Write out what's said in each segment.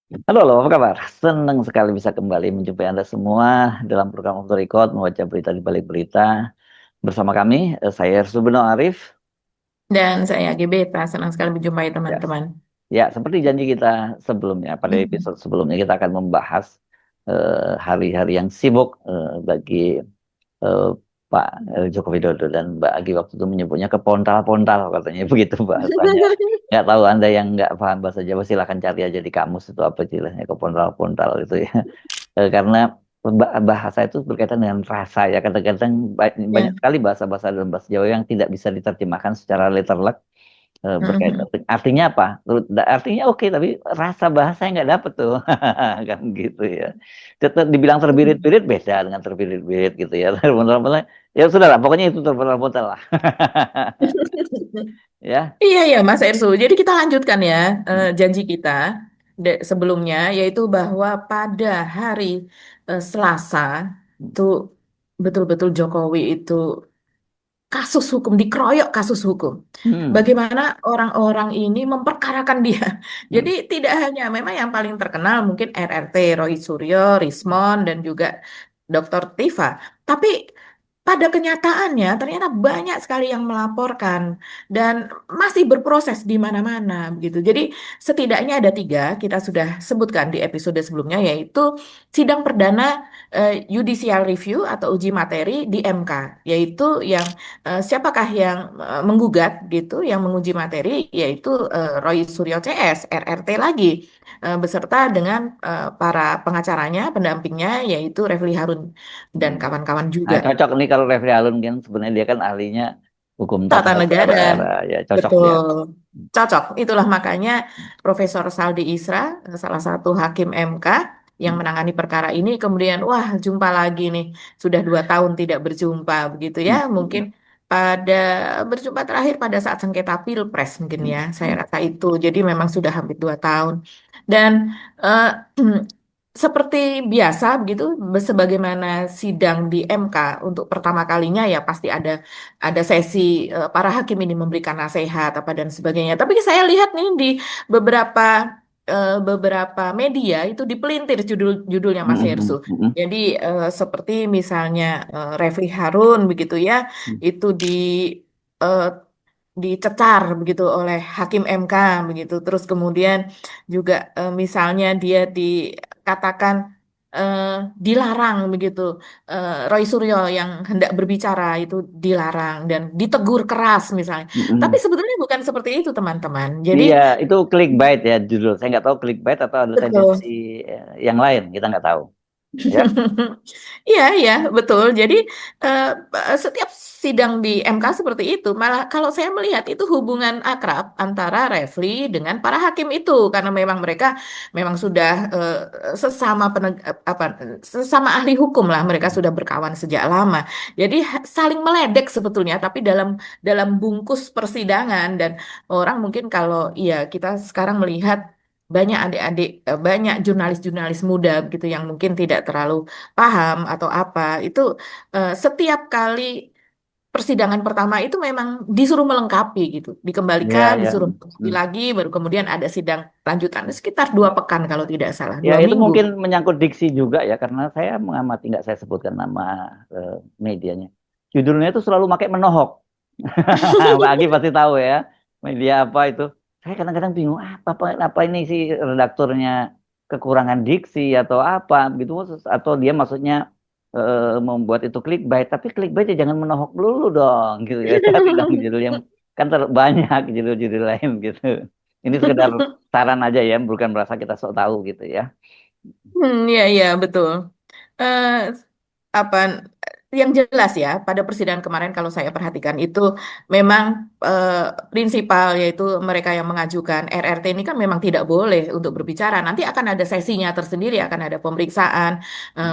Halo, apa kabar? Senang sekali bisa kembali menjumpai Anda semua dalam program Off the Record, membaca berita di balik berita. Bersama kami, saya Subeno Arif. Dan saya Gebeta, senang sekali menjumpai Ya, teman-teman. ya, seperti janji kita sebelumnya, pada Mhm. episode sebelumnya kita akan membahas hari-hari yang sibuk bagi eh, Pak Joko Widodo dan Mbak Agi waktu itu menyebutnya kepontal-pontal katanya begitu bahasanya. Nggak tahu Anda yang nggak paham bahasa Jawa silahkan cari aja di kamus itu apa istilahnya kepontal-pontal itu ya. Karena bahasa itu berkaitan dengan rasa ya kadang-kadang banyak Ya. sekali bahasa-bahasa dalam bahasa Jawa yang tidak bisa diterjemahkan secara letterlek berkaitan Mhm. artinya apa. Artinya oke tapi rasa bahasanya nggak dapet tuh kan gitu ya. Tetap dibilang terbirit-birit beda dengan terbirit-birit gitu ya. Terpontal-pontal ya sudah lah pokoknya itu terpontal-pontal lah ya. Iya ya Mas Ersu. Jadi kita lanjutkan ya janji kita sebelumnya, yaitu bahwa pada hari Selasa itu betul-betul Jokowi itu kasus hukum, dikeroyok kasus hukum. Hmm. Bagaimana orang-orang ini memperkarakan dia. Hmm. Jadi tidak hanya memang yang paling terkenal mungkin RRT, Roy Suryo, Rismon, dan juga Dr. Tifa. Tapi pada kenyataannya ternyata banyak sekali yang melaporkan dan masih berproses di mana-mana begitu. Jadi setidaknya ada tiga kita sudah sebutkan di episode sebelumnya, yaitu sidang perdana judicial review atau uji materi di MK, yaitu yang siapakah yang menggugat gitu, yang menguji materi, yaitu Roy Suryo CS, RRT lagi, beserta dengan para pengacaranya, pendampingnya, yaitu Refli Harun dan Hmm. kawan-kawan Nah, juga. cocok nih kalau Refli Harun kan sebenarnya dia kan ahlinya hukum tata Tata negara, negara ya cocok dia. betul. Cocok. Itulah makanya Profesor Saldi Isra, salah satu hakim MK yang Hmm. menangani perkara ini, kemudian, wah, jumpa lagi nih. Sudah 2 tahun tidak berjumpa, begitu ya. Hmm. Mungkin pada berjumpa terakhir pada saat sengketa Pilpres mungkin Hmm. ya. Saya Hmm. rasa itu. Jadi memang sudah hampir 2 tahun. Dan eh, seperti biasa begitu, sebagaimana sidang di MK untuk pertama kalinya ya pasti ada sesi para hakim ini memberikan nasihat apa dan sebagainya. Tapi saya lihat nih di beberapa beberapa media itu dipelintir judulnya Mas Hmm. Hersu. Hmm. Jadi seperti misalnya Refli Harun begitu ya, Hmm. itu eh, dicecar begitu oleh hakim MK begitu. Terus kemudian juga misalnya dia dikatakan eh, dilarang begitu. Roy Suryo yang hendak berbicara itu dilarang dan ditegur keras misalnya. Tapi Hmm. sebetulnya bukan seperti itu teman-teman. Jadi Iya, itu clickbait ya judul. Saya nggak tahu clickbait atau ada tendensi betul. yang lain, kita nggak tahu. Ya. Iya, iya, betul. Jadi eh, setiap sidang di MK seperti itu, malah kalau saya melihat itu hubungan akrab antara Refli dengan para hakim itu, karena memang mereka memang sudah sesama apa sesama ahli hukum lah, mereka sudah berkawan sejak lama. Jadi saling meledek sebetulnya, tapi dalam bungkus persidangan dan orang mungkin kalau iya kita sekarang melihat banyak adik-adik, banyak jurnalis-jurnalis muda begitu yang mungkin tidak terlalu paham atau apa itu setiap kali persidangan pertama itu memang disuruh melengkapi gitu, Ya, dikembalikan, ya. disuruh melengkapi Hmm. lagi, baru kemudian ada sidang lanjutan sekitar 2 pekan kalau tidak salah, Ya, dua itu minggu. mungkin menyangkut diksi juga ya, karena saya mengamati nggak saya sebutkan nama eh, medianya. Judulnya itu selalu pakai menohok. Mbak Agi pasti tahu ya, media apa itu. Saya kadang-kadang bingung, apa ini sih redakturnya kekurangan diksi atau apa gitu, atau dia maksudnya membuat itu clickbait, tapi clickbait ya jangan menohok dulu dong gitu ya. Cari dong judul yang kan banyak judul-judul lain gitu. Ini sekedar saran aja ya, bukan merasa kita sok tahu gitu ya. Iya, iya, betul. Eh, apa yang jelas ya pada persidangan kemarin kalau saya perhatikan itu memang eh, prinsipal, yaitu mereka yang mengajukan RRT ini kan memang tidak boleh untuk berbicara. Nanti akan ada sesinya tersendiri, akan ada pemeriksaan,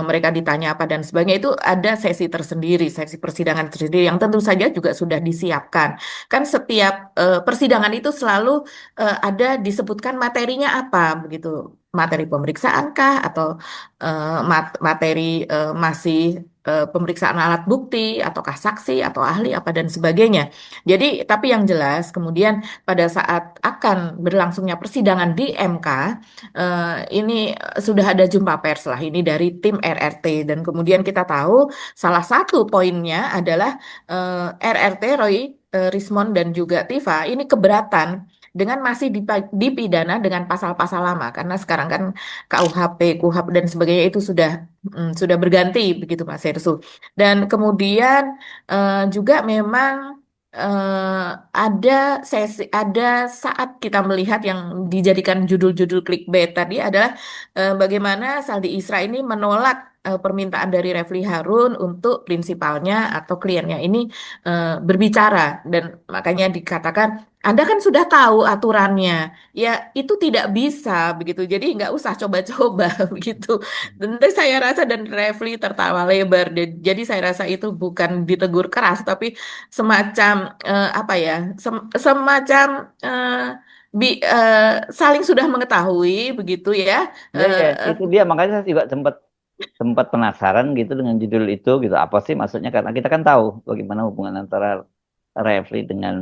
mereka ditanya apa dan sebagainya. Itu ada sesi tersendiri, sesi persidangan tersendiri yang tentu saja juga sudah disiapkan. Kan setiap persidangan itu selalu ada disebutkan materinya apa begitu. Materi pemeriksaan kah atau materi masih pemeriksaan alat bukti, ataukah saksi atau ahli apa dan sebagainya. Jadi, tapi yang jelas kemudian pada saat akan berlangsungnya persidangan di MK, ini sudah ada jumpa pers lah ini dari tim RRT dan kemudian kita tahu salah satu poinnya adalah RRT Roy Rismond dan juga Tifa ini keberatan dengan masih dipidana dengan pasal-pasal lama karena sekarang kan KUHP, KUHP dan sebagainya itu sudah berganti begitu Mas Hersu. Dan kemudian juga memang ada ada saat kita melihat yang dijadikan judul-judul clickbait tadi adalah bagaimana Saldi Isra ini menolak permintaan dari Refli Harun untuk prinsipalnya atau kliennya ini berbicara dan makanya dikatakan Anda kan sudah tahu aturannya ya itu tidak bisa begitu jadi nggak usah coba-coba begitu. Tentu saya rasa dan Refli tertawa lebar. Jadi saya rasa itu bukan ditegur keras tapi semacam apa ya semacam saling sudah mengetahui begitu ya. Ya, Eh, ya, eh, itu dia makanya saya juga sempat sempat penasaran gitu dengan judul itu gitu. Apa sih maksudnya? Karena kita kan tahu bagaimana hubungan antara Refli dengan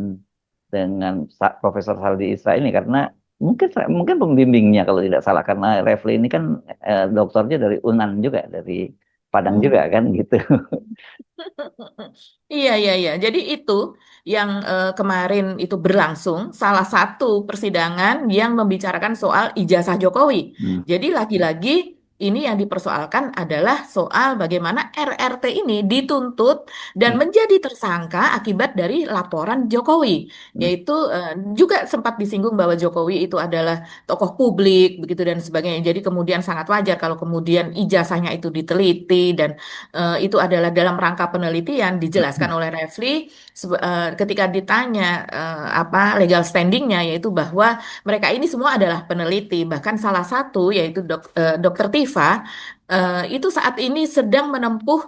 Profesor Saldi Isra ini karena mungkin mungkin pembimbingnya kalau tidak salah karena Refli ini kan doktornya dari UNAN juga dari Padang juga hmm. kan gitu. Iya, iya, iya. Jadi itu yang kemarin itu berlangsung salah satu persidangan yang membicarakan soal ijazah Jokowi. Hmm. Jadi lagi-lagi ini yang dipersoalkan adalah soal bagaimana RRT ini dituntut dan Hmm. menjadi tersangka akibat dari laporan Jokowi. Hmm. Yaitu juga sempat disinggung bahwa Jokowi itu adalah tokoh publik begitu dan sebagainya. Jadi kemudian sangat wajar kalau kemudian ijazahnya itu diteliti dan itu adalah dalam rangka penelitian dijelaskan oleh Refli ketika ditanya apa legal standingnya yaitu bahwa mereka ini semua adalah peneliti bahkan salah satu yaitu Dokter Tifa itu saat ini sedang menempuh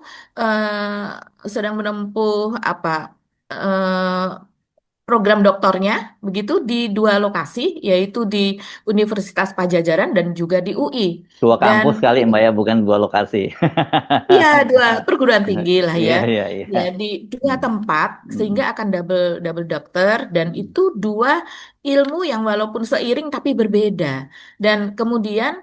apa eh, program doktornya begitu di dua lokasi yaitu di Universitas Pajajaran dan juga di UI Dua dan kampus kali Mbak ya, bukan dua lokasi. iya, dua perguruan tinggi lah Iya, ya. iya, iya. Ya, di dua Hmm. tempat sehingga Hmm. akan double double dokter dan Hmm. itu dua ilmu yang walaupun seiring tapi berbeda. Dan kemudian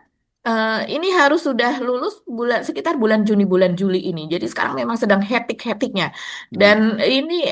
ini harus sudah lulus sekitar bulan Juni bulan Juli ini. Jadi sekarang memang sedang hektik-hektiknya. Hmm. Dan ini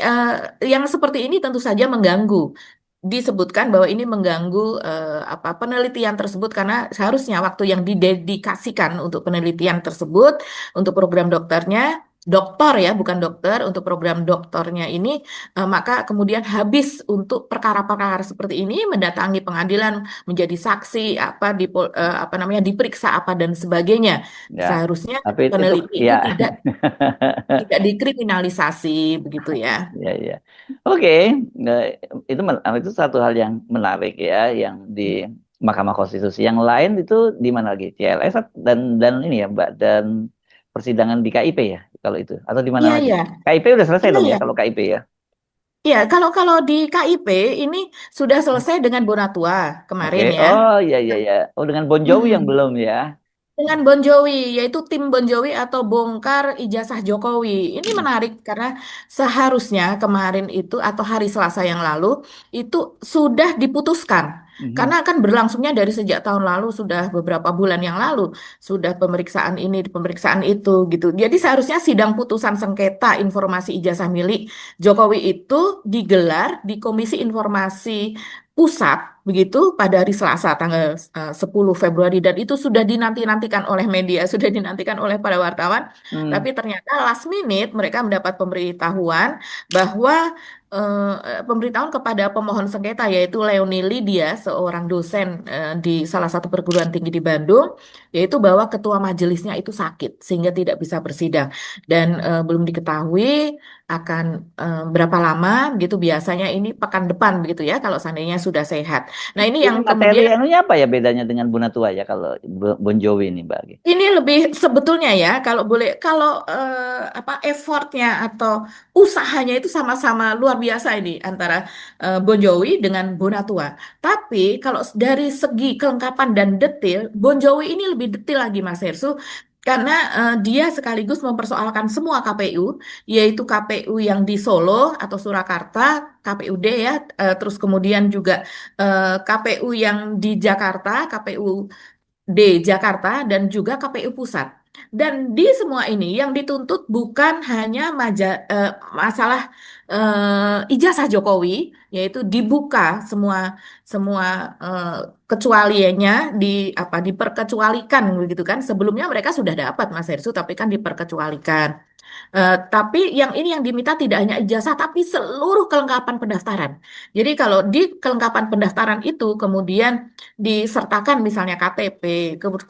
yang seperti ini tentu saja mengganggu. Disebutkan bahwa ini mengganggu apa penelitian tersebut karena seharusnya waktu yang didedikasikan untuk penelitian tersebut untuk program dokternya doktor ya bukan dokter untuk program doktornya ini maka kemudian habis untuk perkara-perkara seperti ini mendatangi pengadilan menjadi saksi apa namanya diperiksa apa dan sebagainya Ya, seharusnya tapi itu peneliti ya. ini tidak dikriminalisasi begitu ya. Ya, ya. Oke, Nah, itu satu hal yang menarik ya, yang di Mahkamah Konstitusi. Yang lain itu di mana lagi? CLS dan ini ya, Mbak, dan persidangan di KIP ya, kalau itu atau di mana Iya lagi? iya KIP udah selesai iya dong ya, iya. kalau KIP ya. Iya, kalau kalau di KIP ini sudah selesai dengan Bonatua Oke, kemarin ya. oh iya iya ya. Oh dengan Bon Jovi yang Hmm. belum ya. Dengan Bon Jovi, yaitu tim Bon Jovi atau bongkar ijazah Jokowi. Ini Hmm. menarik karena seharusnya kemarin itu atau hari Selasa yang lalu itu sudah diputuskan. Mhm. Karena akan berlangsungnya dari sejak tahun lalu, sudah beberapa bulan yang lalu, sudah pemeriksaan ini, pemeriksaan itu gitu. Jadi seharusnya sidang putusan sengketa informasi ijazah milik Jokowi itu digelar di Komisi Informasi Pusat begitu pada hari Selasa tanggal 10 Februari dan itu sudah dinanti-nantikan oleh media, sudah dinantikan oleh para wartawan, Hmm. tapi ternyata last minute mereka mendapat pemberitahuan bahwa pemberitahuan kepada pemohon sengketa yaitu Leoni Lydia, seorang dosen di salah satu perguruan tinggi di Bandung, yaitu bahwa ketua majelisnya itu sakit sehingga tidak bisa bersidang dan belum diketahui akan berapa lama gitu biasanya ini pekan depan begitu ya kalau seandainya sudah sehat. Nah, ini Ini yang materi kemudian anunya apa ya bedanya dengan Bonatua ya kalau Bon Jovi ini Mbak? ini lebih sebetulnya ya kalau boleh kalau apa effortnya atau usahanya itu sama-sama luar biasa ini antara Bon Jovi dengan Bonatua. Tapi kalau dari segi kelengkapan dan detail, Bon Jovi ini lebih detail lagi Mas Hersu karena dia sekaligus mempersoalkan semua KPU, yaitu KPU yang di Solo atau Surakarta, KPUD ya, terus kemudian juga KPU yang di Jakarta, KPU D Jakarta dan juga KPU Pusat. Dan di semua ini yang dituntut bukan hanya masalah ijazah Jokowi, yaitu dibuka semua semua eh, kecualiannya di apa diperkecualikan begitu kan. Sebelumnya mereka sudah dapat Mas Hersu, tapi kan diperkecualikan. Tapi yang ini yang diminta tidak hanya ijazah, tapi seluruh kelengkapan pendaftaran. Jadi kalau di kelengkapan pendaftaran itu kemudian disertakan misalnya KTP,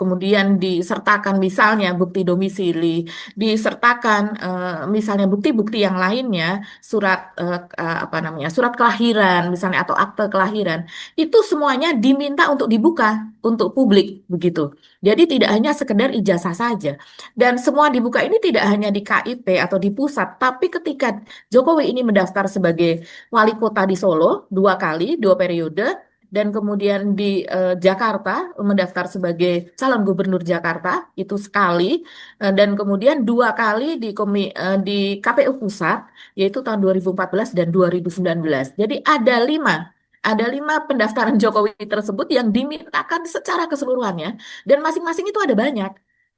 kemudian disertakan misalnya bukti domisili, disertakan misalnya bukti-bukti yang lainnya, apa namanya, surat kelahiran misalnya atau akte kelahiran, itu semuanya diminta untuk dibuka untuk publik begitu. Jadi tidak hanya sekedar ijazah saja. Dan semua dibuka ini tidak hanya di KIP atau di pusat, tapi ketika Jokowi ini mendaftar sebagai wali kota di Solo 2 kali, 2 periode, dan kemudian di Jakarta mendaftar sebagai calon gubernur Jakarta itu sekali, dan kemudian 2 kali di KPU Pusat, yaitu tahun 2014 dan 2019. Jadi ada lima pendaftaran Jokowi tersebut yang dimintakan secara keseluruhannya, dan masing-masing itu ada banyak.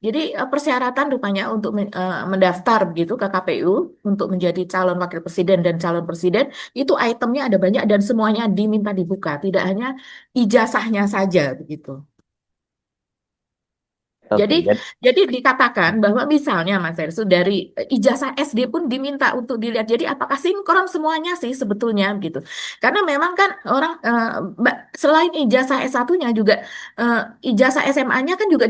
Jadi persyaratan rupanya untuk mendaftar begitu ke KPU untuk menjadi calon wakil presiden dan calon presiden itu itemnya ada banyak dan semuanya diminta dibuka, tidak hanya ijazahnya saja begitu. Jadi, Oke, jadi dikatakan bahwa misalnya Mas Ersu dari ijazah SD pun diminta untuk dilihat. Jadi apakah sinkron semuanya sih sebetulnya gitu? Karena memang kan orang selain ijazah S1-nya juga eh, ijazah SMA-nya kan juga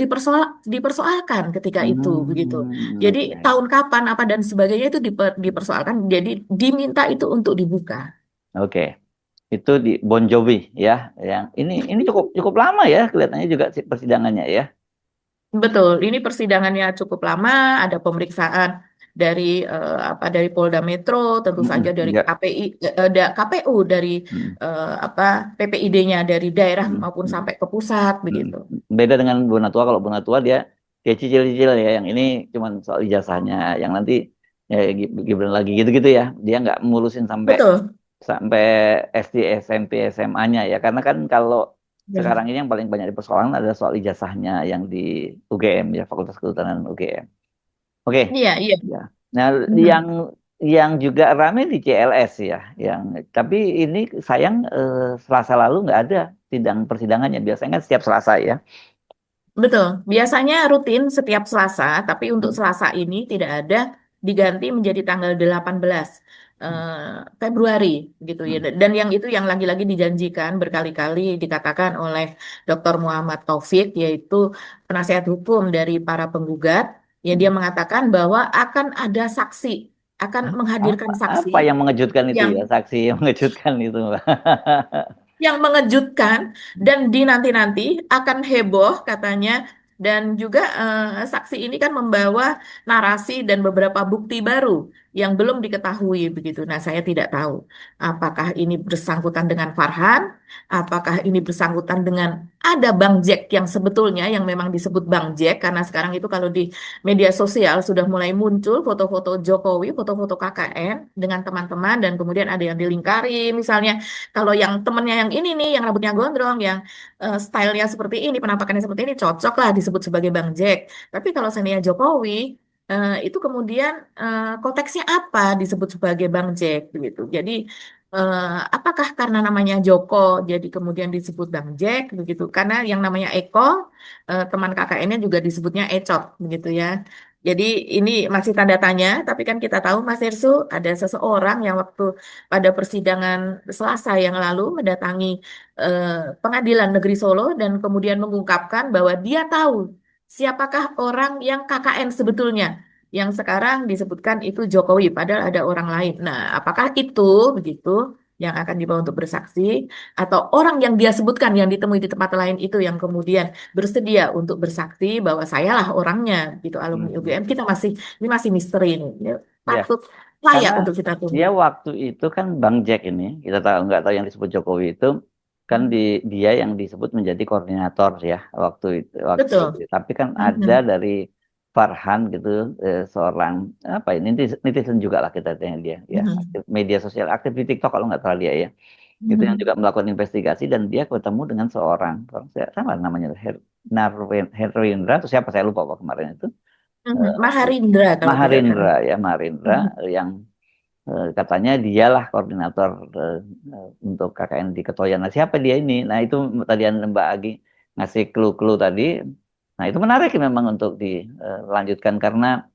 dipersoalkan ketika itu begitu. Jadi oke. tahun kapan apa dan sebagainya itu dipersoalkan. Jadi diminta itu untuk dibuka. Oke. Itu di Bon Jovi ya, yang ini cukup cukup lama ya kelihatannya juga persidangannya ya. Betul, ini persidangannya cukup lama, ada pemeriksaan dari dari Polda Metro, tentu saja Mm-mm, dari ya. KPI, KPU, dari Mm, apa PPID-nya dari daerah mm, maupun mm, sampai ke pusat mm. begitu. Beda dengan Bonatua, kalau Bonatua dia cicil-cicil ya, yang ini cuman soal ijazahnya, yang nanti ya, Gibran lagi gitu-gitu ya, dia nggak ngurusin sampai Betul. sampai SD, SMP, SMA-nya ya, karena kan kalau sekarang Ya. ini yang paling banyak dipersoalkan adalah soal ijazahnya yang di UGM ya, Fakultas Kehutanan UGM. Oke. Iya, iya. Ya. Nah, yang Mhm. juga rame di CLS ya, tapi ini sayang, Selasa lalu nggak ada persidangannya. Biasanya kan setiap Selasa ya. Betul, biasanya rutin setiap Selasa, tapi untuk Hmm. Selasa ini tidak ada, diganti menjadi tanggal 18 Hmm. Februari gitu ya. Hmm. Dan yang itu yang lagi-lagi dijanjikan berkali-kali dikatakan oleh Dr. Muhammad Taufik, yaitu penasihat hukum dari para penggugat, yang dia Hmm. mengatakan bahwa akan ada saksi, akan menghadirkan saksi Apa yang mengejutkan itu yang ya, saksi yang mengejutkan itu, Mbak? mengejutkan dan dinanti-nanti akan heboh katanya, dan juga saksi ini kan membawa narasi dan beberapa bukti baru yang belum diketahui begitu. Nah, saya tidak tahu apakah ini bersangkutan dengan Farhan, apakah ini bersangkutan dengan ada Bang Jack yang sebetulnya yang memang disebut Bang Jack, karena sekarang itu kalau di media sosial sudah mulai muncul foto-foto Jokowi, foto-foto KKN dengan teman-teman, dan kemudian ada yang dilingkari misalnya. Kalau yang temennya yang ini nih, yang rambutnya gondrong, yang stylenya seperti ini, penampakannya seperti ini, cocok lah disebut sebagai Bang Jack. Tapi kalau seandainya Jokowi, itu kemudian konteksnya apa disebut sebagai Bang Jack gitu. Jadi apakah karena namanya Joko, jadi kemudian disebut Bang Jack begitu? Karena yang namanya Eko, teman KKN-nya juga disebutnya Ecot begitu ya. Jadi ini masih tanda tanya, tapi kan kita tahu Mas Irsu ada seseorang yang waktu pada persidangan Selasa yang lalu mendatangi eh, Pengadilan Negeri Solo dan kemudian mengungkapkan bahwa dia tahu siapakah orang yang KKN sebetulnya, yang sekarang disebutkan itu Jokowi, padahal ada orang lain. Nah, apakah itu begitu yang akan dibawa untuk bersaksi, atau orang yang dia sebutkan yang ditemui di tempat lain itu yang kemudian bersedia untuk bersaksi bahwa sayalah orangnya gitu, alumni Hmm. UGM? Kita masih, ini masih misteri ini. Ya, Ya, patut layak karena untuk kita tunggu. dia waktu itu kan Bang Jack ini, kita tahu nggak tahu yang disebut Jokowi itu kan dia yang disebut menjadi koordinator ya waktu itu. Betul. Tapi kan ada Mhm. dari Farhan gitu, seorang apa ini netizen juga lah kita tanya dia, ya Mhm. aktif, media sosial aktif di TikTok kalau nggak salah dia ya, itu yang juga Mhm. melakukan investigasi dan dia ketemu dengan seorang, orang saya sama namanya Herwindra atau siapa saya lupa Pak kemarin itu, Mhm. eh, Maharindra kalau tidak salah. Maharindra ya Maharindra Mhm. yang katanya dialah koordinator untuk KKN di Ketoyan. Nah, siapa dia ini? Nah, itu tadi Mbak Agi ngasih clue-clue tadi. Nah, itu menarik memang untuk dilanjutkan karena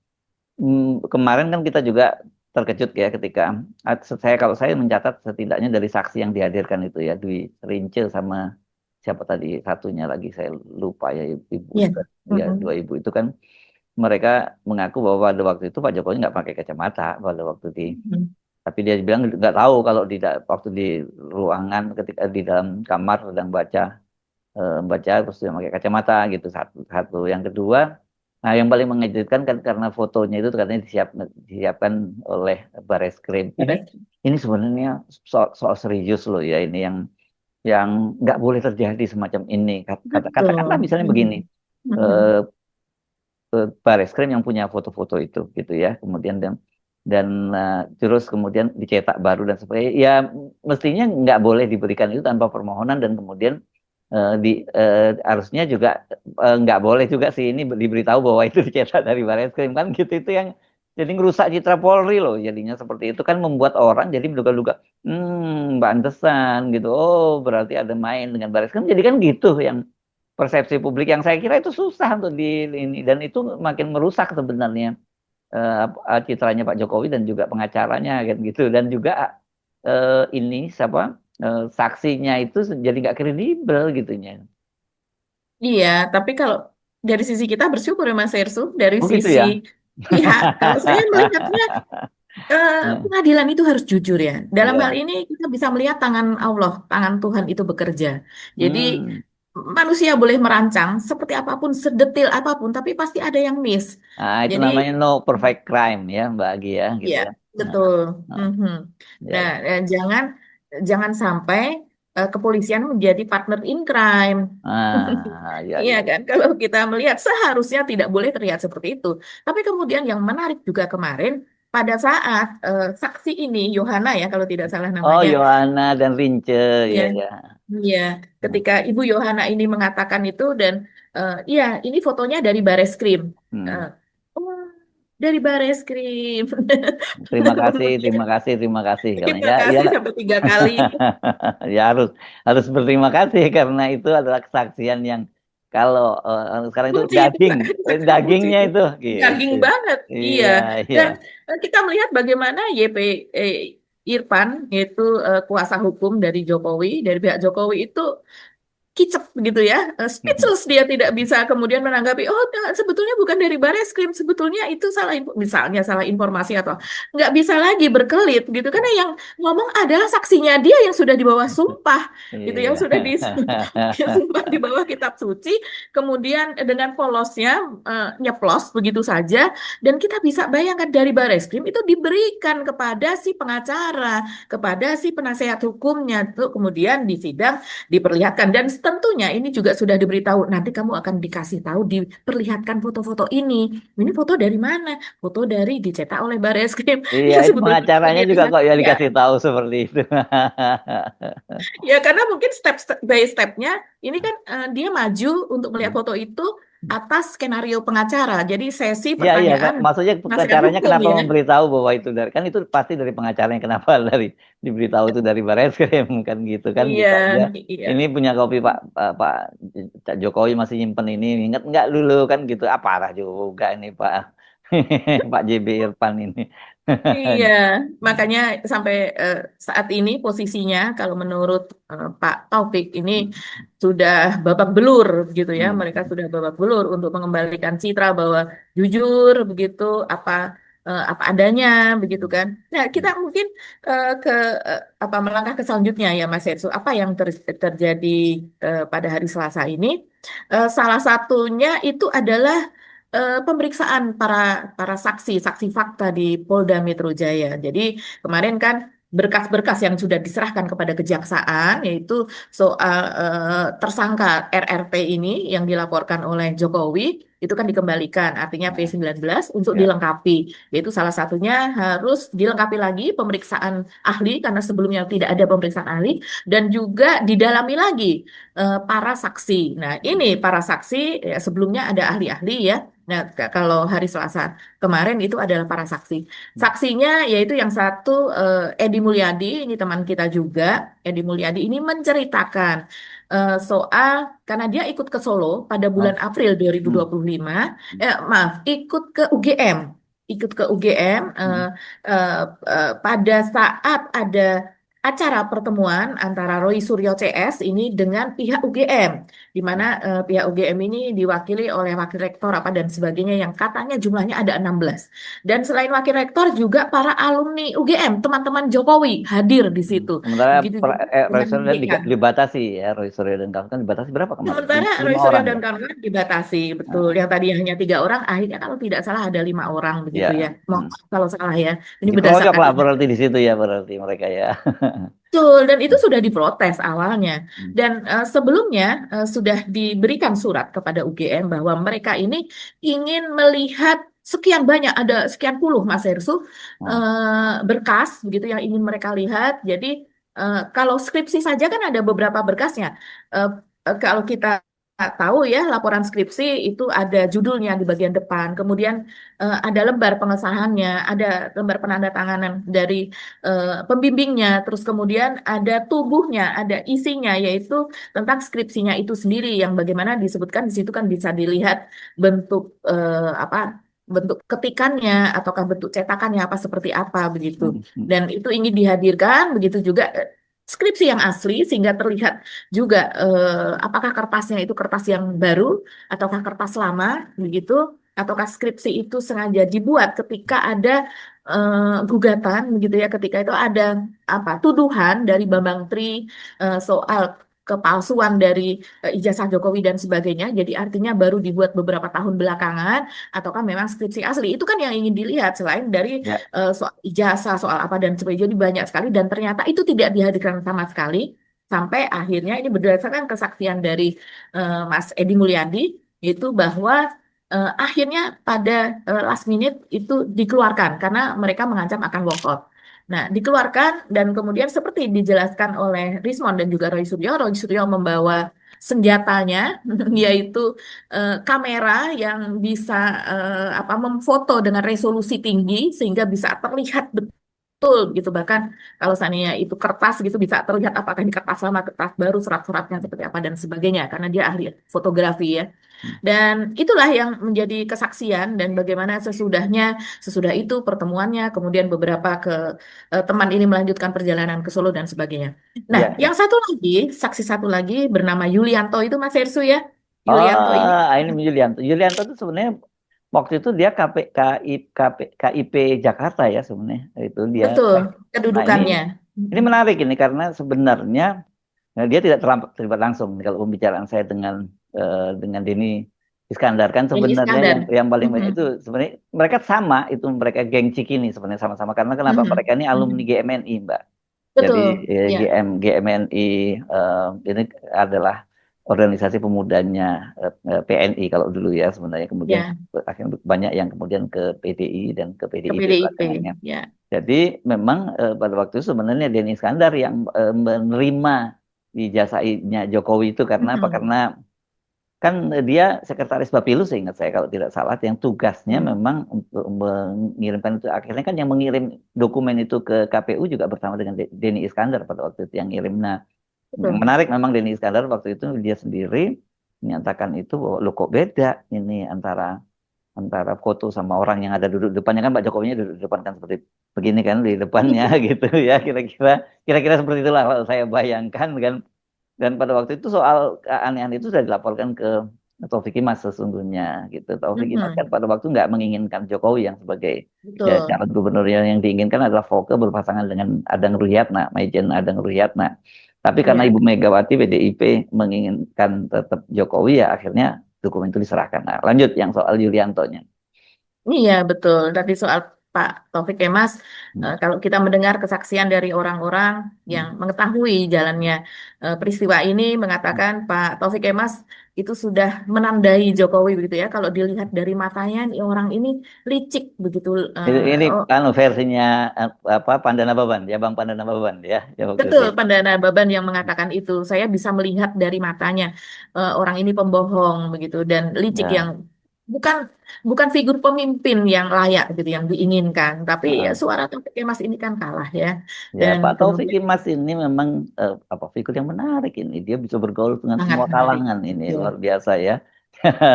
kemarin kan kita juga terkejut ya ketika saya kalau saya mencatat setidaknya dari saksi yang dihadirkan itu ya Dwi Rince sama siapa tadi satunya lagi saya lupa ya ibu Ya. ya dua Mhm. ibu itu kan mereka mengaku bahwa pada waktu itu Pak Jokowi nggak pakai kacamata pada waktu di Mhm. tapi dia bilang nggak tahu kalau waktu di ruangan ketika di dalam kamar sedang baca terus dia pakai kacamata gitu satu satu. Yang kedua, nah yang paling mengejutkan kan karena fotonya itu katanya disiapkan oleh Bareskrim. Ini sebenarnya soal serius loh ya ini yang nggak boleh terjadi semacam ini. Katakanlah Betul. misalnya begini, Mhm. eh, Mhm. Bareskrim yang punya foto-foto itu gitu ya kemudian dan terus kemudian dicetak baru dan sebagainya ya mestinya nggak boleh diberikan itu tanpa permohonan dan kemudian harusnya juga nggak boleh juga sih ini diberitahu bahwa itu dicetak dari Bareskrim kan gitu itu yang jadi ngerusak citra Polri loh jadinya seperti itu kan membuat orang jadi menduga-duga pantesan gitu oh berarti ada main dengan Bareskrim jadi kan gitu yang persepsi publik yang saya kira itu susah untuk di ini dan itu makin merusak sebenarnya citranya Pak Jokowi dan juga pengacaranya kan gitu dan juga ini siapa saksinya itu jadi nggak kredibel gitunya. Iya, tapi kalau dari sisi kita bersyukur ya Mas Hersu, dari Oh gitu sisi ya. pihak, kalau saya melihatnya pengadilan itu harus jujur ya. Dalam hal Ya. ini kita bisa melihat tangan Allah, tangan Tuhan itu bekerja. Jadi Hmm. manusia boleh merancang seperti apapun, sedetil apapun, tapi pasti ada yang miss. Nah, itu Jadi namanya no perfect crime ya, Mbak Agi ya, gitu ya, ya. Nah, betul. nah, Mhm. ya, Nah, ya. jangan jangan sampai kepolisian menjadi partner in crime. Ah, ya, Iya ya, kan, ya. kalau kita melihat seharusnya tidak boleh terlihat seperti itu. Tapi kemudian yang menarik juga kemarin pada saat saksi ini Yohana ya kalau tidak salah Oh, namanya, Yohana dan Rince, ya, ya, ya. ya, Nah, ketika Ibu Yohana ini mengatakan itu dan iya ini fotonya dari Bareskrim. hmm. Eh, oh, dari Bareskrim. Terima kasih, Kemudian terima kasih, terima kasih. Karena terima ya, ya, kasih sampai 3 kali. ya harus berterima kasih karena itu adalah kesaksian yang kalau sekarang itu Kunci itu daging, Kak, saksi kunci dagingnya itu itu, gitu. daging banget, iya. Iya, iya. Dan kita melihat bagaimana Irfan yaitu kuasa hukum dari Jokowi, dari pihak Jokowi itu kicep gitu ya, speechless dia tidak bisa kemudian menanggapi, oh enggak, sebetulnya bukan dari Bareskrim, sebetulnya itu salah misalnya salah informasi atau nggak bisa lagi berkelit gitu karena yang ngomong adalah saksinya dia yang sudah di bawah sumpah gitu, yang Iya. sudah di yang sumpah di bawah kitab suci, kemudian dengan polosnya nyeplos begitu saja, dan kita bisa bayangkan dari Bareskrim itu diberikan kepada si pengacara, kepada si penasehat hukumnya tuh kemudian di sidang diperlihatkan dan tentunya ini juga sudah diberitahu nanti kamu akan dikasih tahu diperlihatkan foto-foto ini foto dari mana, foto dari dicetak oleh Bareskrim Iya, yang itu sebetulnya pengacaranya juga dilihat kok ya ya. dikasih tahu seperti itu. Ya, karena mungkin step by stepnya ini kan dia maju untuk melihat foto itu atas skenario pengacara. Jadi sesi Iya, iya, Kak. pertanyaan Maksudnya nasihat pengacaranya hukum kenapa ya. memberitahu bahwa itu dari kan itu pasti dari pengacaranya kenapa dari diberitahu itu dari Barreskrim kan gitu kan Iya, bisa aja iya. ini punya kopi Pak Pak Jokowi masih nyimpen ini ingat nggak dulu kan gitu ah parah juga ini Pak Pak JB Irfan ini. Iya, makanya sampai saat ini posisinya kalau menurut Pak Taufik ini sudah babak belur gitu ya. Mereka sudah babak belur untuk mengembalikan citra bahwa jujur begitu apa adanya begitu kan. Nah, kita mungkin ke apa melangkah ke selanjutnya ya Mas Hersu. Apa yang terjadi pada hari Selasa ini? Salah satunya itu adalah pemeriksaan para saksi fakta di Polda Metro Jaya. Jadi kemarin kan berkas-berkas yang sudah diserahkan kepada kejaksaan yaitu soal tersangka RRT ini yang dilaporkan oleh Jokowi. itu kan dikembalikan, artinya Nah, P19 untuk ya. dilengkapi. Yaitu salah satunya harus dilengkapi lagi pemeriksaan ahli karena sebelumnya tidak ada pemeriksaan ahli dan juga didalami lagi para saksi. Nah, ini para saksi ya, sebelumnya ada ahli-ahli ya. Nah, kalau hari Selasa kemarin itu adalah para saksi. Saksinya yaitu yang satu Edi Mulyadi, ini teman kita juga. Edi Mulyadi ini menceritakan soal karena dia ikut ke Solo pada bulan Oh, April hmm, 2025, maaf, ikut ke UGM, ikut ke UGM hmm, pada saat ada acara pertemuan antara Roy Suryo CS ini dengan pihak UGM, di mana pihak UGM ini diwakili oleh wakil rektor apa dan sebagainya yang katanya jumlahnya ada 16. Dan selain wakil rektor juga para alumni UGM, teman-teman Jokowi hadir di situ. Sementara Begitu juga Roy dengan Suryo Mega. dibatasi ya, Roy Suryo dan kawan kan dibatasi berapa kemarin? Sementara Roy Lima Suryo orang dan ya. kawan-kawan dibatasi, betul. Nah, Yang tadi hanya 3 orang, akhirnya kalau tidak salah ada 5 orang begitu ya. ya. Mohon Hmm. maaf kalau salah ya. Ini Dikeroyok berdasarkan lah ingat. berarti di situ ya berarti mereka ya. Betul, dan itu sudah diprotes awalnya. Hmm. Dan sebelumnya sudah diberikan surat kepada UGM bahwa mereka ini ingin melihat sekian banyak, ada sekian puluh Mas Hersu, Oh, berkas begitu yang ingin mereka lihat. Jadi kalau skripsi saja kan ada beberapa berkasnya. Eh, kalau kita tahu ya, laporan skripsi itu ada judulnya di bagian depan, kemudian ada lembar pengesahannya, ada lembar penandatanganan dari pembimbingnya, terus kemudian ada tubuhnya, ada isinya, yaitu tentang skripsinya itu sendiri yang bagaimana disebutkan di situ kan bisa dilihat bentuk apa bentuk ketikannya ataukah bentuk cetakannya apa seperti apa begitu. hmm, hmm, Dan itu ingin dihadirkan begitu juga skripsi yang asli sehingga terlihat juga apakah kertasnya itu kertas yang baru ataukah kertas lama begitu ataukah skripsi itu sengaja dibuat ketika ada gugatan begitu ya ketika itu ada apa tuduhan dari Bambang Tri soal kepalsuan dari ijazah Jokowi dan sebagainya. Jadi artinya baru dibuat beberapa tahun belakangan ataukah memang skripsi asli. Itu kan yang ingin dilihat selain dari ya, soal ijazah, soal apa dan sebagainya. Jadi banyak sekali dan ternyata itu tidak dihadirkan sama sekali sampai akhirnya ini berdasarkan kesaksian dari Mas Edi Mulyadi itu bahwa akhirnya pada last minute itu dikeluarkan karena mereka mengancam akan walkout. Nah, dikeluarkan dan kemudian seperti dijelaskan oleh Rismon dan juga Roy Suryo membawa senjatanya yaitu kamera yang bisa apa memfoto dengan resolusi tinggi sehingga bisa terlihat betul gitu bahkan kalau seandainya itu kertas gitu bisa terlihat apakah ini kertas lama kertas baru surat-suratnya seperti apa dan sebagainya karena dia ahli fotografi ya. Dan itulah yang menjadi kesaksian dan bagaimana sesudah itu pertemuannya, kemudian beberapa teman ini melanjutkan perjalanan ke Solo dan sebagainya. Nah, ya, yang ya. satu lagi, saksi satu lagi bernama Yulianto itu Mas Hersu ya. Yulianto ini Oh, ini Yulianto. Yulianto itu sebenarnya waktu itu dia KIP Jakarta ya sebenarnya. Itu dia. betul Nah, kedudukannya. ini menarik ini karena sebenarnya dia tidak terlibat langsung kalau pembicaraan saya dengan Denny Iskandar kan Ini sebenarnya Iskandar. yang paling banyak itu Mhm. sebenarnya mereka sama itu mereka geng Cikini sebenarnya sama-sama karena kenapa mereka Mhm. ini alumni Mhm. GMNI Mbak. Jadi Betul, ya, GMNI ini adalah organisasi pemudanya PNI kalau dulu ya sebenarnya kemudian ya, akhirnya banyak yang kemudian ke PDI dan ke ke PDIP PDIP, belakangannya. ya. Jadi memang pada waktu itu sebenarnya Denny Iskandar yang menerima ijazahnya Jokowi itu karena apa? Mhm. Karena kan dia sekretaris Bapilu seingat saya kalau tidak salah yang tugasnya Mhm. memang untuk mengirimkan itu akhirnya kan yang mengirim dokumen itu ke KPU juga bersama dengan Denny Iskandar pada waktu itu yang ngirim. Nah, yang Betul. menarik memang Denny Iskandar waktu itu dia sendiri menyatakan itu bahwa lo kok beda ini antara antara foto sama orang yang ada duduk depannya kan Pak Jokowinya duduk di depan kan seperti begini kan di depannya gitu ya kira-kira seperti itulah kalau saya bayangkan kan dan pada waktu itu soal keanehan itu sudah dilaporkan ke Taufik Imas sesungguhnya gitu Taufik Imas kan Mhm. pada waktu nggak menginginkan Jokowi yang sebagai ya, Betul. calon gubernur yang diinginkan adalah Volker berpasangan dengan Adang Ruyatna Maijen Adang Ruyatna tapi karena Ya. Ibu Megawati PDIP menginginkan tetap Jokowi ya akhirnya dokumen itu diserahkan. Nah, lanjut yang soal Yuliantonya. Iya, betul. Tadi soal Pak Taufik Kemas, Hmm. kalau kita mendengar kesaksian dari orang-orang yang Hmm. mengetahui jalannya peristiwa ini, mengatakan Pak Taufik Kemas itu sudah menandai Jokowi begitu ya. Kalau dilihat dari matanya, nih orang ini licik begitu. Ini Oh, anu versinya apa Pandana Baban, ya Bang Pandana Baban ya waktu itu. betul, Pandana Baban yang mengatakan itu. Saya bisa melihat dari matanya orang ini pembohong begitu dan licik yang Ya. bukan bukan figur pemimpin yang layak gitu yang diinginkan. Tapi ya, Heeh. suara Taufik Kemas ini kan kalah ya. Ya, Dan Pak Taufik kemudian Imas ini memang apa figur yang menarik ini. Dia bisa bergaul dengan sangat semua menarik. kalangan ini Betul, luar biasa ya.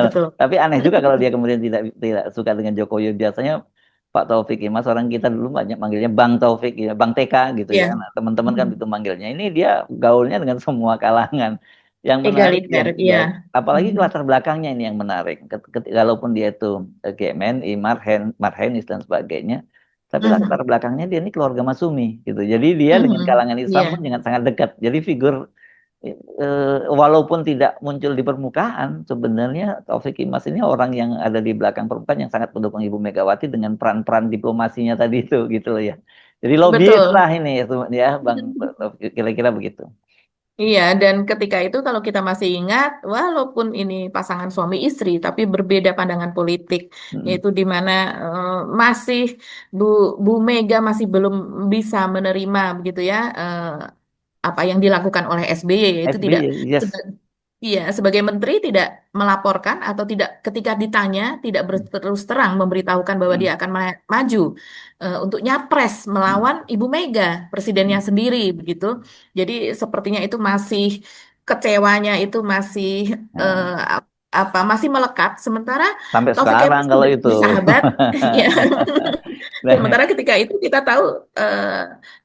betul. Tapi aneh juga kalau dia kemudian tidak tidak suka dengan Jokowi. Biasanya Pak Taufik Imas orang kita dulu banyak manggilnya Bang Taufik, ya, Bang TK gitu ya. Ya, Nah, teman-teman kan itu manggilnya. Ini dia gaulnya dengan semua kalangan. Yang menarik egaliter, ya, ya. apalagi Mhm. latar belakangnya ini yang menarik. Walaupun dia itu GMNI, Marhenis dan sebagainya, tapi latar Mhm. belakangnya dia ini keluarga Masumi gitu. Jadi dia dengan Mhm. kalangan Islam pun Ya, jangan sangat dekat. Jadi figur walaupun tidak muncul di permukaan, sebenarnya Taufik Imas ini orang yang ada di belakang permukaan yang sangat mendukung Ibu Megawati dengan peran-peran diplomasinya tadi itu gitu loh ya. Jadi lobbyist betul. lah ini ya Bang Taufik, kira-kira begitu. Iya, dan ketika itu kalau kita masih ingat, walaupun ini pasangan suami istri, tapi berbeda pandangan politik, Mm-mm. yaitu di mana masih Bu Bu Mega masih belum bisa menerima begitu ya apa yang dilakukan oleh SBY, yaitu tidak SBY, yes. iya, sebagai menteri tidak melaporkan atau tidak ketika ditanya tidak berterus terang memberitahukan bahwa dia Mm, akan maju untuk nyapres mm, melawan Ibu Mega, presidennya mm. sendiri begitu. Jadi sepertinya itu masih kecewanya itu masih eh, Nah, apa masih melekat. Sementara sampai Taufik sekarang Kemas kalau sudah itu. bersahabat, ya. Nah, Sementara ketika itu kita tahu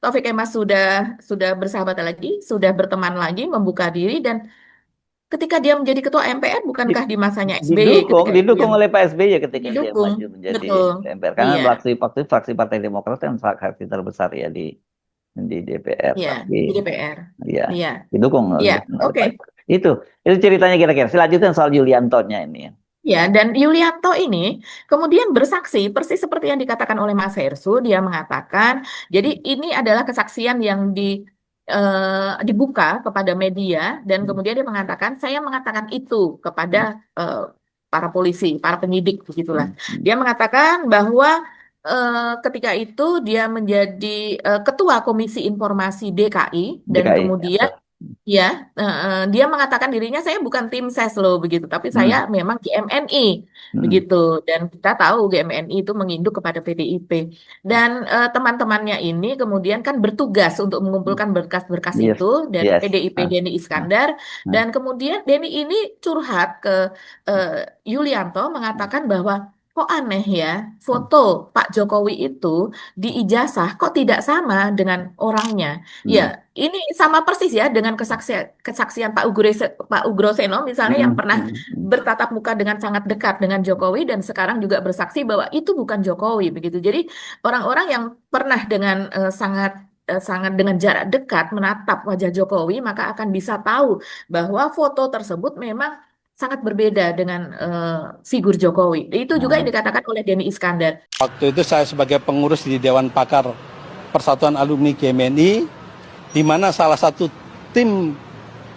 Taufik Kemas sudah bersahabat lagi, sudah berteman lagi, membuka diri dan ketika dia menjadi ketua MPR, bukankah di- di masanya SBY didukung ketika itu didukung yang oleh Pak SBY ya ketika dia didukung? maju menjadi Betul. MPR karena Iya, fraksi Partai Demokrat yang fraksi terbesar ya di DPR iya, tapi di DPR. ya Iya, didukung iya, oleh oke. Pak itu itu ceritanya kira-kira selanjutnya soal Yuliantonya ini ya. Ya, dan Yulianto ini kemudian bersaksi persis seperti yang dikatakan oleh Mas Hersu. Dia mengatakan, jadi ini adalah kesaksian yang dibuka kepada media dan Hmm, kemudian dia mengatakan, saya mengatakan itu kepada hmm, eh, para polisi, para penyidik, begitulah. hmm, hmm. Dia mengatakan bahwa ketika itu dia menjadi ketua Komisi Informasi DKI dan DKI ya, kemudian betul. ya, dia mengatakan dirinya saya bukan tim ses loh begitu, tapi saya Hmm, memang GMNI hmm, begitu. Dan kita tahu GMNI itu menginduk kepada PDIP. Dan teman-temannya ini kemudian kan bertugas untuk hmm. mengumpulkan berkas-berkas Yes, itu dari yes. PDIP Ah, Denny ah, Iskandar. ah, Dan kemudian Denny ini curhat ke eh, Yulianto mengatakan bahwa kok aneh ya, ah, foto Pak Jokowi itu di ijazah kok tidak sama dengan orangnya. Ya, hmm, ini sama persis ya dengan kesaksian kesaksian Pak Ugroseno misalnya yang hmm, pernah hmm, hmm. bertatap muka dengan sangat dekat dengan Jokowi dan sekarang juga bersaksi bahwa itu bukan Jokowi begitu. Jadi orang-orang yang pernah dengan sangat dengan jarak dekat menatap wajah Jokowi maka akan bisa tahu bahwa foto tersebut memang sangat berbeda dengan figur Jokowi. Itu juga yang Ah, dikatakan oleh Denny Iskandar. Waktu itu saya sebagai pengurus di Dewan Pakar Persatuan Alumni GMNI, di mana salah satu tim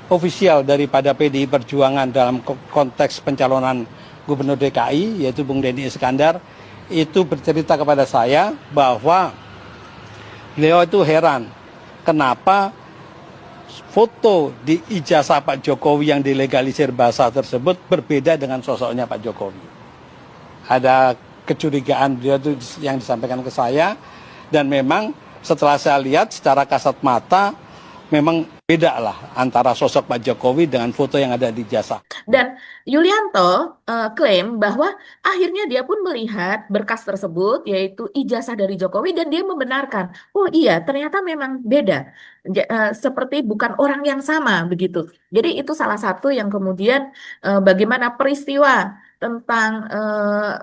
ofisial daripada PDI Perjuangan dalam konteks pencalonan Gubernur DKI, yaitu Bung Denny Iskandar, itu bercerita kepada saya bahwa beliau itu heran kenapa foto di ijazah Pak Jokowi yang dilegalisir bahasa tersebut berbeda dengan sosoknya Pak Jokowi. Ada kecurigaan beliau itu yang disampaikan ke saya, dan memang setelah saya lihat secara kasat mata memang beda lah antara sosok Pak Jokowi dengan foto yang ada di ijazah. Dan Yulianto klaim bahwa akhirnya dia pun melihat berkas tersebut, yaitu ijazah dari Jokowi, dan dia membenarkan, oh iya, ternyata memang beda, seperti bukan orang yang sama begitu. Jadi itu salah satu yang kemudian bagaimana peristiwa tentang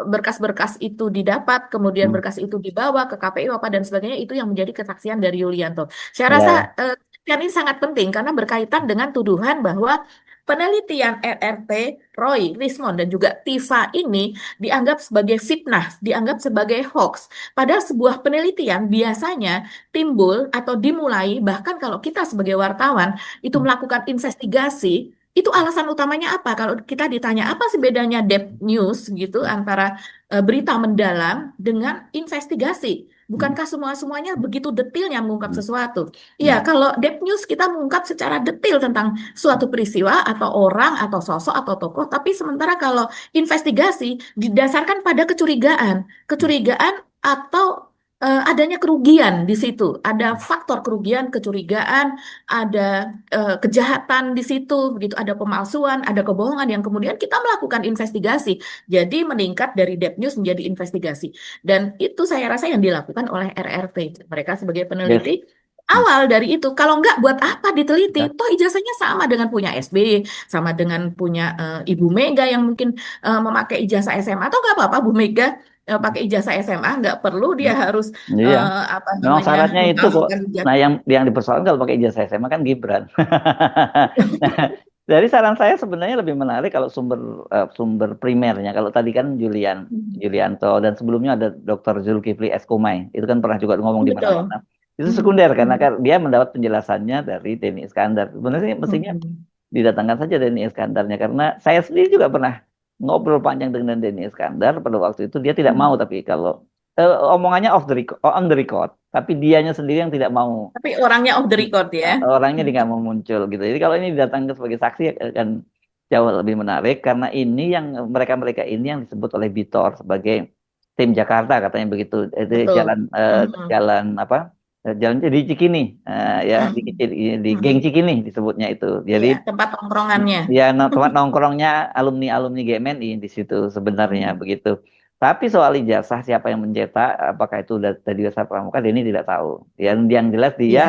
berkas-berkas itu didapat, kemudian hmm. berkas itu dibawa ke KPU apa dan sebagainya, itu yang menjadi kesaksian dari Yulianto. Saya rasa Ya, kan ini sangat penting karena berkaitan dengan tuduhan bahwa penelitian RRT, Roy, Rismond, dan juga Tifa ini dianggap sebagai fitnah, dianggap sebagai hoax. Padahal sebuah penelitian biasanya timbul atau dimulai, bahkan kalau kita sebagai wartawan itu melakukan investigasi, itu alasan utamanya apa? Kalau kita ditanya apa sih bedanya depth news gitu antara berita mendalam dengan investigasi? Bukankah semuanya begitu detailnya mengungkap sesuatu? Iya, kalau depth news kita mengungkap secara detail tentang suatu peristiwa atau orang atau sosok atau tokoh, tapi sementara kalau investigasi didasarkan pada kecurigaan atau adanya kerugian di situ, ada faktor kerugian, kecurigaan, ada kejahatan di situ, begitu, ada pemalsuan, ada kebohongan yang kemudian kita melakukan investigasi, jadi meningkat dari depth news menjadi investigasi, dan itu saya rasa yang dilakukan oleh RRT, mereka sebagai Yes. peneliti. Awal dari itu, kalau enggak buat apa diteliti? Toh ijazahnya sama dengan punya SBY, sama dengan punya Ibu Mega yang mungkin memakai ijazah SMA, atau enggak apa-apa Bu Mega pakai ijazah SMA, enggak perlu dia harus Iya, apa memang namanya syaratnya itu kok. memalsukan Nah, ijazah. yang dipersoalkan kalau pakai ijazah SMA kan Gibran. Nah, dari saran saya sebenarnya lebih menarik kalau sumber primernya. Kalau tadi kan Julianto dan sebelumnya ada Dr. Zulkifli Eskomai. Itu kan pernah juga ngomong di Betul. mana-mana. Itu sekunder karena Hmm. kan dia mendapat penjelasannya dari Denny Iskandar. Sebenarnya mestinya Hmm. didatangkan saja Denny Iskandarnya karena saya sendiri juga pernah ngobrol panjang dengan Denny Iskandar pada waktu itu dia tidak mau tapi kalau omongannya on the record tapi dianya sendiri yang tidak mau Tapi orangnya off the record ya. orangnya dia nggak mau muncul gitu. Jadi kalau ini didatangkan sebagai saksi akan jauh lebih menarik karena ini yang mereka-mereka ini yang disebut oleh Bitor sebagai tim Jakarta katanya begitu. Itu Betul. Hmm. jalan apa? Jalan di Cikini ya di Geng Hmm. Cikini disebutnya itu. Jadi Iya, tempat tongkrongannya. ya tempat nongkrongnya alumni-alumni GMNI di situ sebenarnya begitu. Tapi soal ijazah siapa yang mencetak, apakah itu dari dasar pramuka, ini tidak tahu. Yang jelas dia Iya.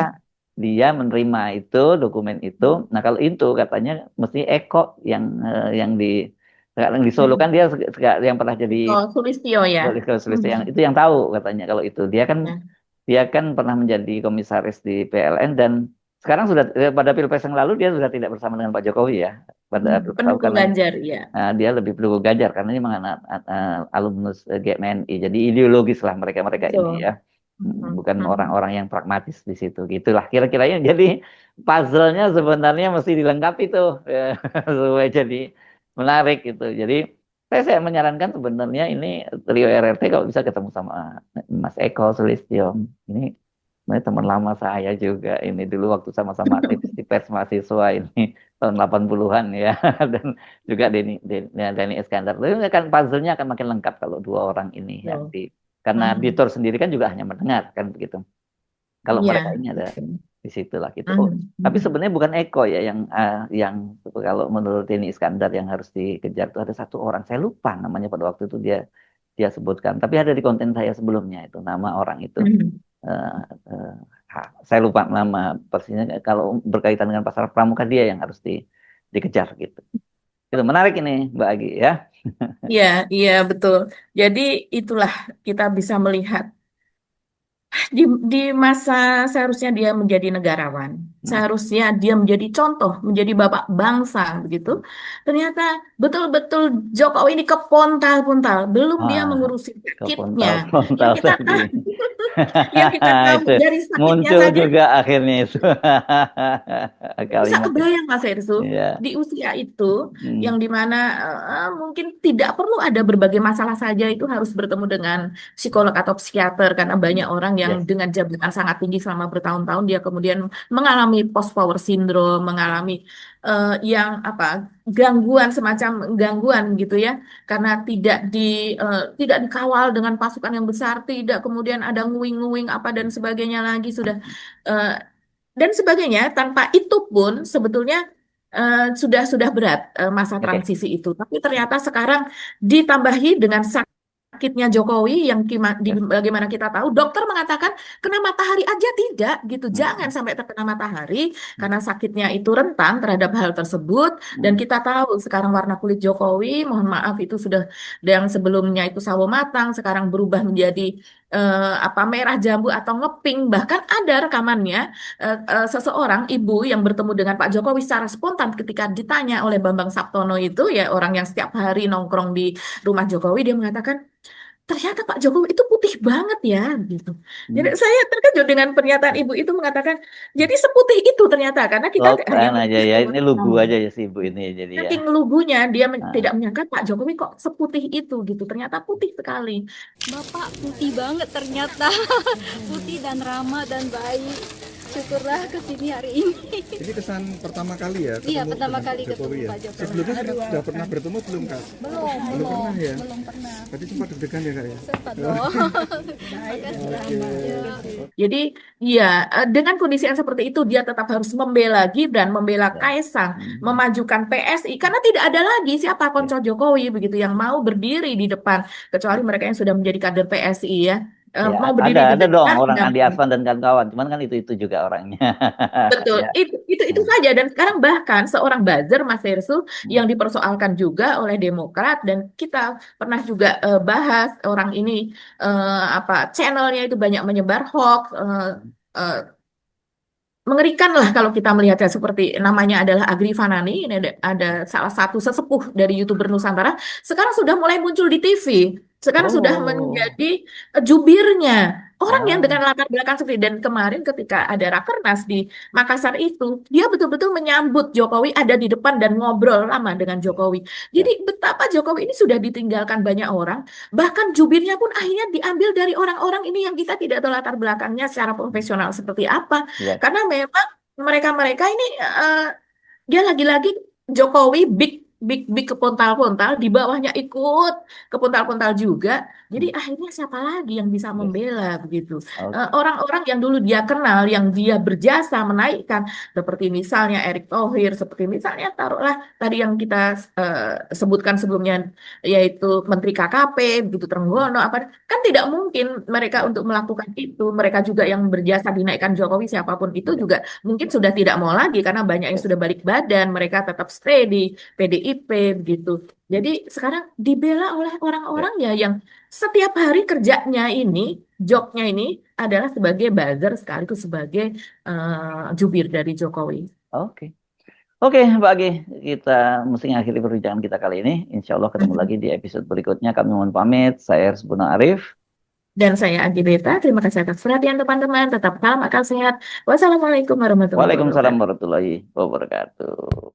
dia menerima itu dokumen itu. Nah kalau itu katanya mesti Eko yang di sekarang di Solo kan Hmm. dia yang pernah jadi Eko Sulistyo ya. yang Hmm. itu yang tahu katanya kalau itu Ya. dia kan pernah menjadi komisaris di PLN dan sekarang sudah pada Pilpres yang lalu dia sudah tidak bersama dengan Pak Jokowi ya pada Pilpres lalu Pendukung karena Ganjar ya. dia lebih pendukung Ganjar karena ini memang anak alumnus GMNI jadi ideologis lah mereka-mereka ini Betul. ya. Hmm. Bukan Hmm. orang-orang yang pragmatis di situ gitulah kira-kiranya jadi puzzle-nya sebenarnya mesti dilengkapi tuh supaya jadi menarik gitu jadi saya menyarankan sebenarnya ini trio RRT kalau bisa ketemu sama Mas Eko Sulistyo ini sebenarnya teman lama saya juga ini dulu waktu sama-sama aktivis di pers mahasiswa ini tahun 80-an ya dan juga Denny Iskandar. Itu kan puzzle-nya akan makin lengkap kalau dua orang ini yang Betul. karena Hmm. Bitor sendiri kan juga hanya mendengar kan begitu. Kalau Iya. mereka ini ada Betul. di situ lah gitu. Oh, Hmm. tapi Hmm. sebenarnya bukan Eko ya yang kalau menurut Denny Iskandar yang harus dikejar itu ada satu orang saya lupa namanya pada waktu itu dia dia sebutkan tapi ada di konten saya sebelumnya itu nama orang itu Hmm. eh, eh, saya lupa nama persisnya kalau berkaitan dengan pasar pramuka dia yang harus dikejar gitu. Itu menarik ini Mbak Agi ya. Iya, iya betul. Jadi itulah kita bisa melihat di di masa seharusnya dia menjadi negarawan, Hmm. seharusnya dia menjadi contoh, menjadi bapak bangsa begitu. Ternyata betul-betul Jokowi ini kepontal-pontal, belum dia Wah, mengurusi sakitnya. Yang kepontal-pontal kita tadi. tahu, yang kita tahu Itu dari sakitnya muncul saja. juga akhirnya itu Bisa kalimat itu. kebayang Mas Hersu, Iya. di usia itu yang Hmm. dimana mungkin tidak perlu ada berbagai masalah saja itu harus bertemu dengan psikolog atau psikiater karena banyak orang yang Yes. dengan jabatan sangat tinggi selama bertahun-tahun dia kemudian mengalami post power syndrome, mengalami yang apa gangguan semacam gangguan gitu ya karena tidak dikawal dengan pasukan yang besar, tidak kemudian ada nguing-nguing apa dan sebagainya lagi sudah eh, dan sebagainya. Tanpa itu pun sebetulnya sudah berat masa Oke. transisi itu. Tapi ternyata sekarang ditambahi dengan sakitnya Jokowi yang bagaimana kita tahu, dokter mengatakan kena matahari aja tidak gitu, jangan sampai terkena matahari karena sakitnya itu rentan terhadap hal tersebut. Dan kita tahu sekarang warna kulit Jokowi, mohon maaf itu sudah yang sebelumnya itu sawo matang, sekarang berubah menjadi merah jambu atau ngeping. Bahkan ada rekamannya seseorang ibu yang bertemu dengan Pak Jokowi secara spontan ketika ditanya oleh Bambang Saptono itu ya orang yang setiap hari nongkrong di rumah Jokowi, dia mengatakan ternyata Pak Jokowi itu putih banget ya gitu. Jadi saya terkejut dengan pernyataan ibu itu mengatakan jadi seputih itu ternyata karena kita hanya Lautan aja melihat ya, lewat ini lugu tahun. aja ya si ibu ini jadi ya. Saking lugunya dia Nah, tidak menyangka Pak Jokowi kok seputih itu gitu. Ternyata putih sekali. Bapak putih banget ternyata. Putih dan ramah dan baik. Syukurlah kesini hari ini. Ini kesan pertama kali ya Iya, ketemu pertama dengan kali Pak Jokowi ketemu ya. Pak Jokowi. Sebelumnya sudah pernah bertemu belum Kak? Belum pernah ya? belum pernah. Tadi sempat deg-degan ya Kak ya? Sempat dong. Jadi ya dengan kondisi yang seperti itu dia tetap harus membela Gibran, membela Kaisang, memajukan PSI karena tidak ada lagi siapa konco Jokowi begitu yang mau berdiri di depan kecuali mereka yang sudah menjadi kader PSI ya. ya Mau berdiri di ada dong depan orang Andi mendampingi. Aswan dan kawan-kawan, cuman kan itu juga orangnya. Betul, Ya. itu saja dan sekarang bahkan seorang buzzer Mas Hersu yang dipersoalkan juga oleh Demokrat dan kita pernah juga bahas orang ini channelnya itu banyak menyebar hoax eh, mengerikan lah kalau kita melihatnya seperti namanya adalah Agri Fanani ini ada salah satu sesepuh dari YouTuber Nusantara sekarang sudah mulai muncul di TV sekarang sudah Oh, menjadi jubirnya orang yang ah, dengan latar belakang seperti dan kemarin ketika ada Rakernas di Makassar itu dia betul-betul menyambut Jokowi ada di depan dan ngobrol lama dengan Jokowi ya, jadi betapa Jokowi ini sudah ditinggalkan banyak orang bahkan jubirnya pun akhirnya diambil dari orang-orang ini yang kita tidak tahu latar belakangnya secara profesional seperti apa ya, karena memang mereka-mereka ini dia lagi-lagi Jokowi big big big kepontal-pontal di bawahnya ikut kepontal-pontal juga. Jadi akhirnya siapa lagi yang bisa yes. membela begitu? Oke. Orang-orang yang dulu dia kenal, yang dia berjasa menaikkan, seperti misalnya Erick Thohir, seperti misalnya taruhlah tadi yang kita sebutkan sebelumnya, yaitu Menteri KKP, begitu Trenggono, apa kan tidak mungkin mereka Ya, untuk melakukan itu. Mereka juga yang berjasa dinaikkan Jokowi, siapapun itu ya, juga mungkin sudah tidak mau lagi karena banyak yang yes. sudah balik badan, mereka tetap stay di PDIP begitu. Jadi sekarang dibela oleh Ya, orang-orang ya yang setiap hari kerjanya ini, jobnya ini adalah sebagai buzzer sekaligus sebagai jubir dari Jokowi. oke. Oke, Mbak Agi, kita mesti mengakhiri perbincangan kita kali ini. Insya Allah ketemu lagi di episode berikutnya. Kami mohon pamit. Saya Ersbuna Arif. Dan saya Agi Beta, terima kasih atas perhatian teman-teman. Tetap salam akal sehat. Wassalamualaikum warahmatullahi Waalaikumsalam wabarakatuh. warahmatullahi wabarakatuh.